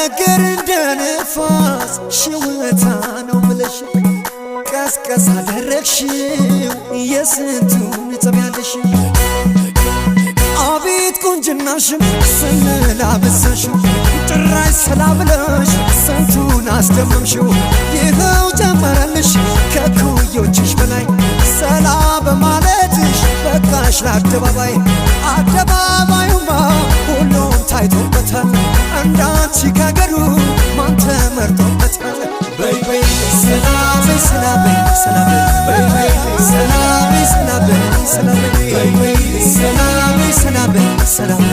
ነገር እንደ ነፋስ ሽውታ ነው ብለሽ ቀስቀስ አደረግሽው የስንቱን ጸብ ያለሽ አቤት ቁንጅናሽን ስንላበሳሽ ጭራሽ ሰላብለሽ ስንቱን አስደመምሽው ይኸው ጨመረልሽ ከኩዮችሽ በላይ ሰላ በማለትሽ በቃሽ ለአደባባይ አደባባዩማ ሁሉም ታይቶበታል እንዳንቺ ካገሩ ማን ተመርጦበታል በይ በይ ሰላም በይ ሰላም በይ ሰላም በይ በይ ሰላም በይ ሰላም በይ ሰላም በይ በይ ሰላም በይ ሰላም በይ ሰላም